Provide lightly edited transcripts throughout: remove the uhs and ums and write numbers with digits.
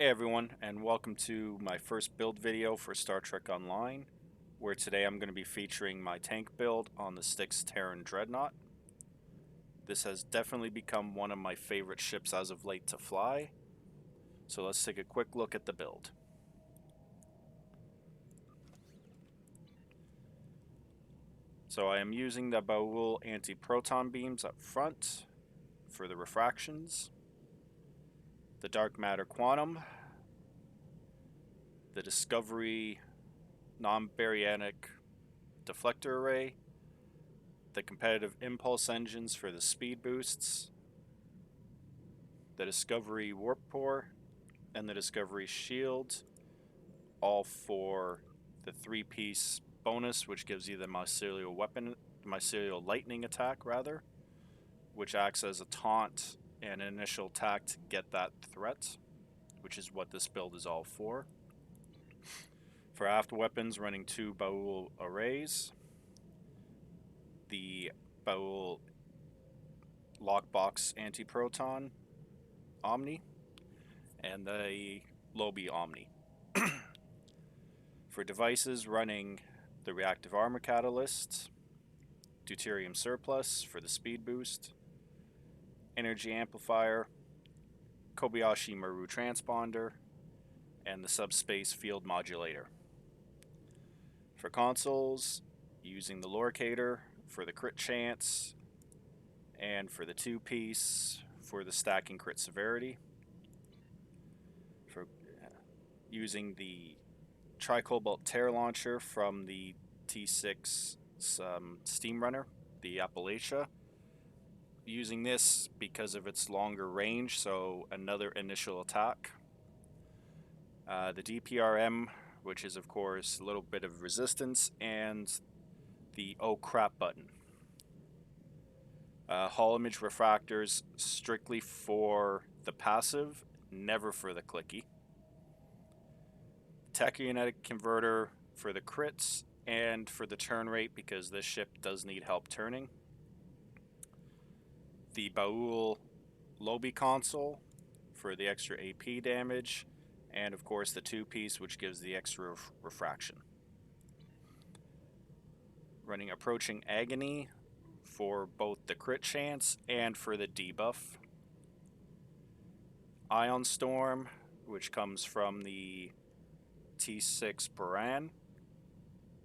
Hey everyone, and welcome to my first build video for Star Trek Online, where today I'm going to be featuring my tank build on the Styx Terran Dreadnought. This has definitely become one of my favorite ships as of late to fly, so let's take a quick look at the build. So I am using the Baul anti-proton beams up front for the refractions, the Dark Matter Quantum, the Discovery non-baryonic deflector array, the competitive impulse engines for the speed boosts, the Discovery warp core, and the Discovery shield, all for the 3-piece bonus, which gives you the mycelial lightning attack rather, which acts as a taunt and an initial attack to get that threat, which is what this build is all for. For aft weapons, running 2 Baul arrays, the Baul lockbox anti-proton Omni, and the Lobi Omni. For devices, running the reactive armor catalyst, deuterium surplus for the speed boost, energy amplifier, Kobayashi Maru transponder, and the subspace field modulator. For consoles, using the Lorcator for the crit chance, and for the 2-piece for the stacking crit severity. For using the Tricobalt Terror Launcher from the T6 Steam Runner, the Appalachia. Using this because of its longer range, so another initial attack. The DPRM, which is of course a little bit of resistance, and the oh crap button. Hull image refractors strictly for the passive, never for the clicky. Tachykinetic converter for the crits and for the turn rate because this ship does need help turning. The Baul Lobi console for the extra AP damage, and of course the 2-piece which gives the extra refraction. Running Approaching Agony for both the crit chance and for the debuff. Ion Storm, which comes from the T6 Baran,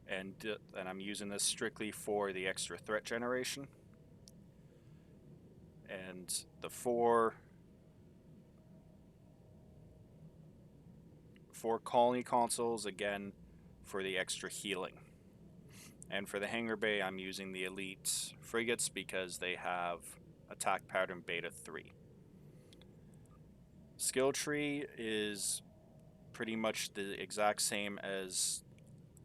and I'm using this strictly for the extra threat generation. And the four colony consoles, again, for the extra healing. And for the hangar bay, I'm using the elite frigates because they have attack pattern beta 3. Skill tree is pretty much the exact same as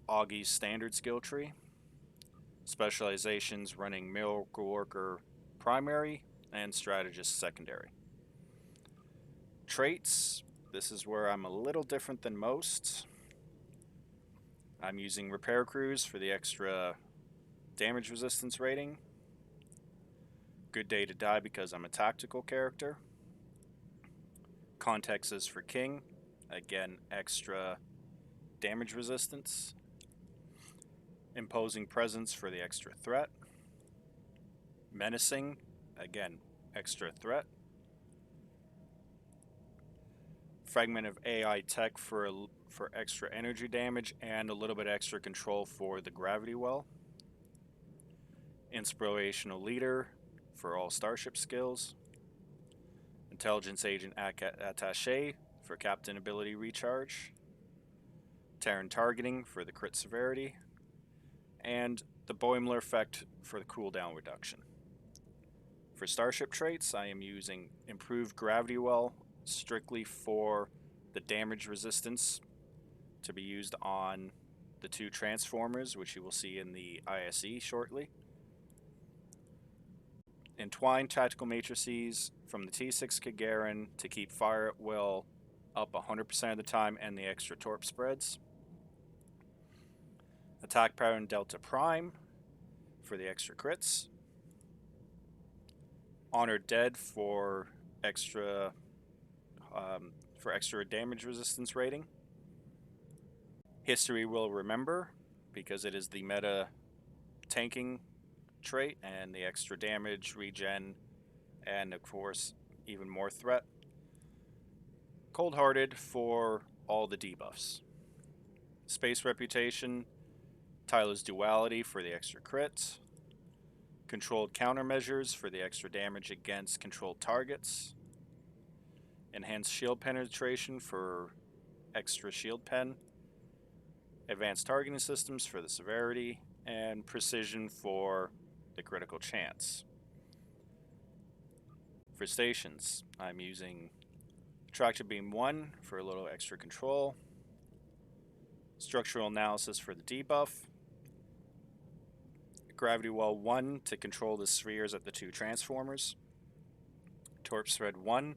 Augie's standard skill tree. Specializations running Miracle Worker primary and Strategist secondary. Traits, this is where I'm a little different than most. I'm using Repair Crews for the extra damage resistance rating. Good Day to Die because I'm a tactical character. Context is for King, again extra damage resistance. Imposing Presence for the extra threat. Menacing, again extra threat. Fragment of AI Tech for extra energy damage and a little bit extra control for the gravity well. Inspirational Leader for all starship skills. Intelligence Agent Attaché for captain ability recharge. Terran Targeting for the crit severity. And the Boimler effect for the cooldown reduction. For starship traits, I am using Improved Gravity Well strictly for the damage resistance to be used on the 2 transformers, which you will see in the ISE shortly. Entwined Tactical Matrices from the T6 Kagarin to keep fire at will up 100% of the time and the extra torp spreads. Attack Pattern Delta Prime for the extra crits. Honored Dead for extra for extra damage resistance rating. History will remember because it is the meta tanking trait and the extra damage, regen, and of course, even more threat. Cold Hearted for all the debuffs. Space Reputation, Tyler's Duality for the extra crit. Controlled Countermeasures for the extra damage against controlled targets. Enhanced Shield Penetration for extra shield pen. Advanced Targeting Systems for the severity. And Precision for the critical chance. For stations, I'm using Attractive Beam 1 for a little extra control. Structural Analysis for the debuff. Gravity Well 1 to control the spheres at the two transformers. Torp Thread 1,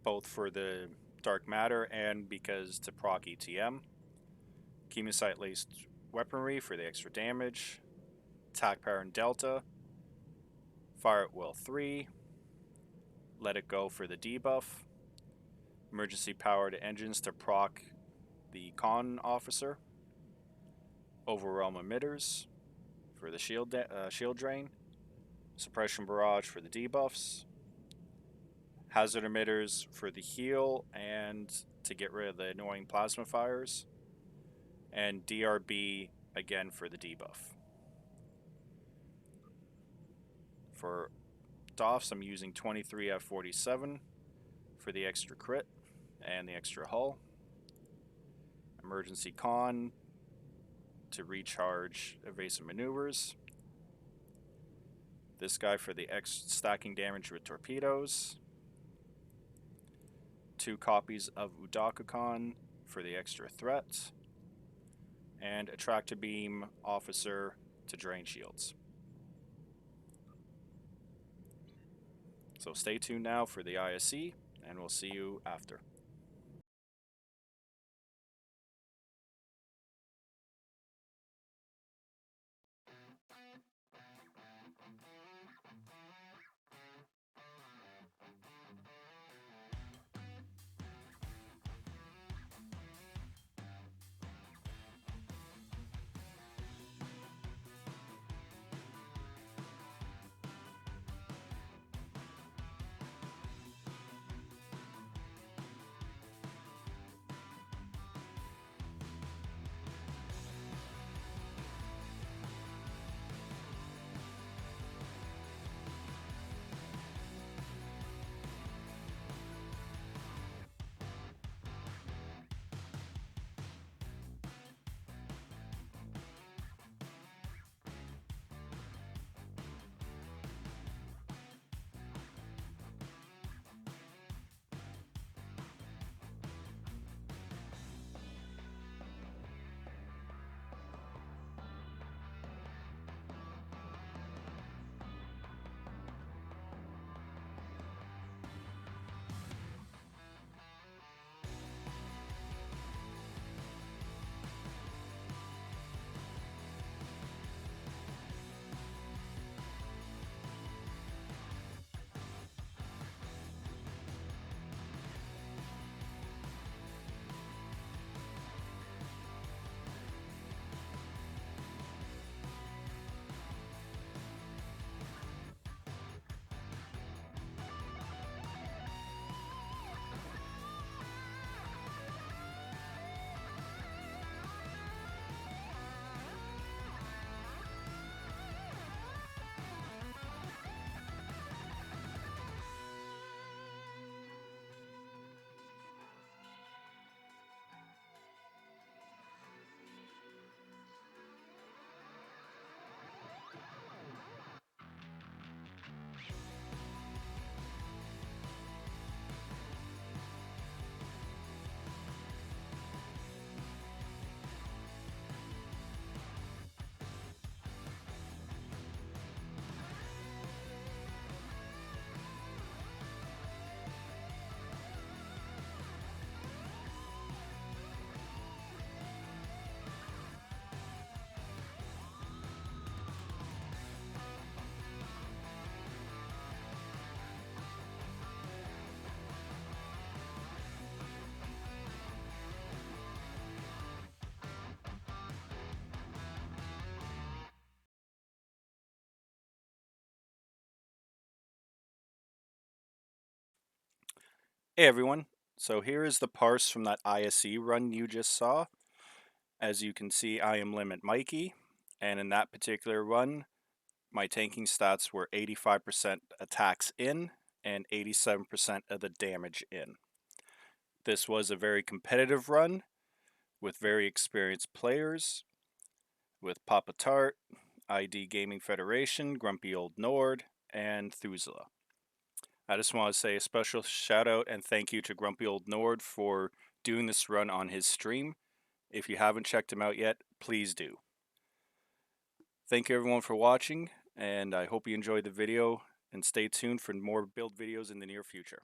both for the dark matter and because to proc ETM. Chemosite Laced Weaponry for the extra damage. Attack Power and Delta. Fire at Will 3. Let It Go for the debuff. Emergency Powered Engines to proc the Con Officer. Overwhelm Emitters for the shield drain. Suppression Barrage for the debuffs. Hazard Emitters for the heal and to get rid of the annoying plasma fires. And DRB again for the debuff. For DOFs, I'm using 23F47 for the extra crit and the extra hull. Emergency Con to recharge evasive maneuvers. This guy for the stacking damage with torpedoes. 2 copies of Udakakon for the extra threat. And Attractive Beam Officer to drain shields. So stay tuned now for the ISC, and we'll see you after. Hey everyone, so here is the parse from that ISE run you just saw. As you can see, I am Limit Mikey, and in that particular run, my tanking stats were 85% attacks in and 87% of the damage in. This was a very competitive run with very experienced players, with Papa Tart, ID Gaming Federation, Grumpy Old Nord, and Thuzela. I just want to say a special shout out and thank you to Grumpy Old Nord for doing this run on his stream. If you haven't checked him out yet, please do. Thank you everyone for watching, and I hope you enjoyed the video, and stay tuned for more build videos in the near future.